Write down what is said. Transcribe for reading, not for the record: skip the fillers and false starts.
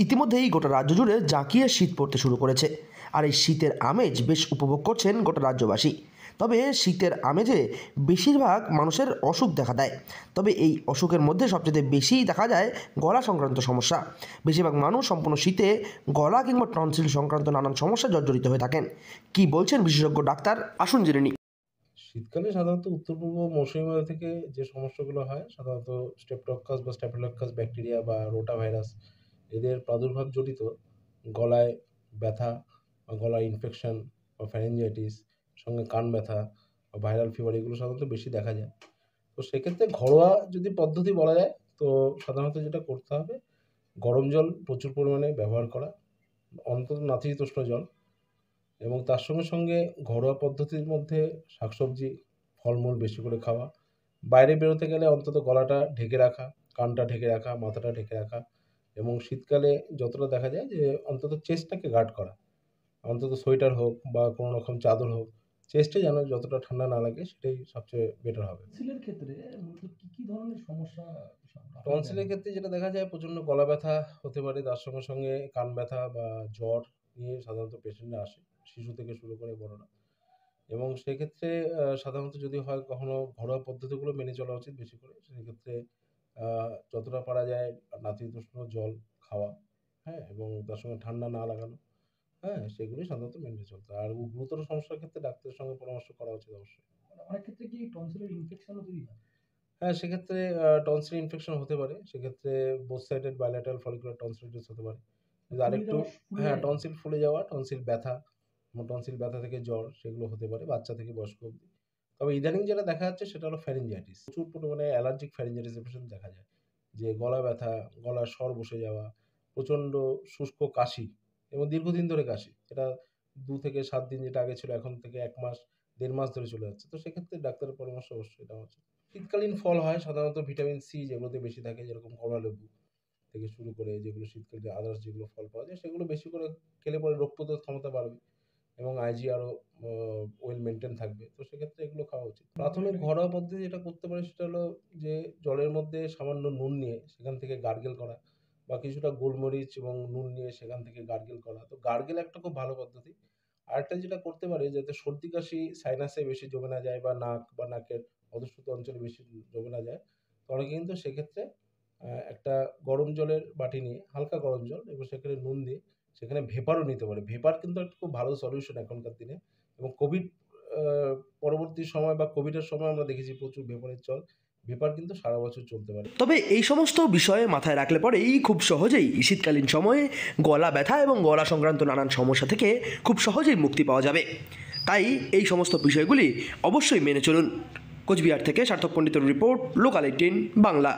ইতিমধ্যেই গোটা রাজ্য জুড়ে জাঁকিয়ে শীত পড়তে শুরু করেছে, আর এই শীতের আমেজ বেশ উপভোগ করছেন গোটা রাজ্যবাসী। তবে শীতের আমেজে বেশিরভাগ মানুষের অসুখ দেখা দেয়। তবে এই অসুখের মধ্যে সবচেয়ে বেশি দেখা যায় গলা সংক্রান্ত সমস্যা। বেশিরভাগ মানুষ সম্পূর্ণ শীতে গলা কিংবা টনসিল সংক্রান্ত নানান সমস্যা জর্জরিত হয়ে থাকেন। কি বলছেন বিশেষজ্ঞ ডাক্তার, আসুন জেনে নিই। শীতকালে সাধারণত উত্তর পূর্ব মৌসুমী বায়ু থেকে যে সমস্যাগুলো হয়, সাধারণত স্ট্রেপ্টোকক্কাস বা স্ট্যাফিলোকক্কাস ব্যাকটেরিয়া বা রোটা ভাইরাস, এদের প্রাদুর্ভাব জড়িত গলায় ব্যথা বা গলায় ইনফেকশন বা ফ্যারেঞ্জাইটিস, সঙ্গে কান ব্যথা বা ভাইরাল ফিভার, এগুলো সাধারণত বেশি দেখা যায়। তো সেক্ষেত্রে ঘরোয়া যদি পদ্ধতি বলা যায়, তো সাধারণত যেটা করতে হবে, গরম জল প্রচুর পরিমাণে ব্যবহার করা, অন্তত নাতিশীতোষ্ণ জল, এবং তার সঙ্গে সঙ্গে ঘরোয়া পদ্ধতির মধ্যে শাকসবজি, ফলমূল বেশি করে খাওয়া, বাইরে বেরোতে গেলে অন্তত গলাটা ঢেকে রাখা, কানটা ঢেকে রাখা, মাথাটা ঢেকে রাখা, এবং শীতকালে যতটা দেখা যায় যে অন্তত চেস্টটাকে গার্ড করা, অন্তত সোয়েটার হোক বা কোনো রকম চাদর হোক, চেস্টে যেন যতটা ঠান্ডা না লাগে সেটাই সবচেয়ে বেটার হবে। টনসিলের ক্ষেত্রে মূলত কি ধরনের সমস্যা টনসিলের ক্ষেত্রে যেটা দেখা যায়, প্রচণ্ড গলা ব্যথা হতে পারে, তার সঙ্গে সঙ্গে কান ব্যথা বা জ্বর নিয়ে সাধারণত পেশেন্টরা আসে, শিশু থেকে শুরু করে বড়রা। এবং সেক্ষেত্রে সাধারণত যদি হয়, কখনো ঘরোয়া পদ্ধতিগুলো মেনে চলা উচিত বেশি করে। সেক্ষেত্রে যতটা পারা যায় নাতিশীতোষ্ণ জল খাওয়া, হ্যাঁ? এবং তার সঙ্গে ঠান্ডা না লাগানো, হ্যাঁ? সেগুলোই সাধারণত মেনে চলতে হয়। আর গুরুতর সমস্যার ক্ষেত্রে ডাক্তারের সঙ্গে পরামর্শ করা উচিত অবশ্যই। অনেক ক্ষেত্রে কি টনসিলের ইনফেকশনও তৈরি হয়? হ্যাঁ, সেক্ষেত্রে টনসিল ইনফেকশন হতে পারে। সেক্ষেত্রে both sided bilateral follicular tonsillitis হতে পারে। যদি আরেকটু, হ্যাঁ, টনসিল ফুলে যাওয়া, টনসিল ব্যথা, টনসিল ব্যথা থেকে জ্বর, সেগুলো হতে পারে বাচ্চা থেকে বয়স্ক অবধি। তবে ইদানিং যেটা দেখা যাচ্ছে সেটা হলো ফ্যারিঞ্জাইটিস। প্রচুর পরিমাণে অ্যালার্জিক ফ্যারিঞ্জাইটিস এর পেশেন্ট দেখা যায়। যে গলা ব্যথা, গলার স্বর বসে যাওয়া, প্রচণ্ড শুষ্ক কাশি এবং দীর্ঘদিন ধরে কাশি। এটা ২ থেকে ৭ দিন যেটা আগে ছিল, এখন থেকে ১ মাস, ১.৫ মাস ধরে চলে যাচ্ছে। তো সেক্ষেত্রে ডাক্তারের পরামর্শ অবশ্যই নেওয়া উচিত। শীতকালীন ফল হয় সাধারণত ভিটামিন সি যেগুলোতে বেশি থাকে, যেরকম কমলালেবু থেকে শুরু করে যেগুলো শীতকালে আদার্স যেগুলো ফল পাওয়া যায়, সেগুলো বেশি করে খেলে পরে রোগ প্রতিরোধ ক্ষমতা বাড়বে এবং আইজি আরও ওয়েল মেইনটেইন থাকবে। তো সেক্ষেত্রে এগুলো খাওয়া উচিত। প্রাথমিক ঘরোয়া পদ্ধতি যেটা করতে পারে সেটা হলো যে জলের মধ্যে সামান্য নুন নিয়ে সেখান থেকে গার্গেল করা, বা কিছুটা গোলমরিচ এবং নুন নিয়ে সেখান থেকে গার্গেল করা। তো গার্গেল একটা খুব ভালো পদ্ধতি। আরেকটা যেটা করতে পারে, যাতে সর্দি কাশি সাইনাসে বেশি জমে না যায় বা নাক বা নাকের অধঃস্থিত অঞ্চলে বেশি জমে না যায়, তো অনেকে কিন্তু সেক্ষেত্রে একটা গরম জলের বাটি নিয়ে, হালকা গরম জল, এবং সেখানে নুন দিয়ে সেখানে ভেপারও নিতে পারে। ভেপার কিন্তু একটা খুব ভালো সলিউশন এখনকার দিনে, এবং কোভিড আ পরবর্তী সময় বা কোভিডের সময় আমরা দেখেছি প্রচুর ভেপারের চল। ভেপার কিন্তু সারা বছর চলতে পারে। তবে এই সমস্ত বিষয়ে মাথায় রাখলে পরেই খুব সহজেই শীতকালীন সময়ে গলা ব্যথা এবং গলা সংক্রান্ত নানান সমস্যা থেকে খুব সহজেই মুক্তি পাওয়া যাবে। তাই এই সমস্ত বিষয়গুলি অবশ্যই মেনে চলুন। কোচবিহার থেকে সার্থক পণ্ডিতের রিপোর্ট, লোকাল 18 বাংলা।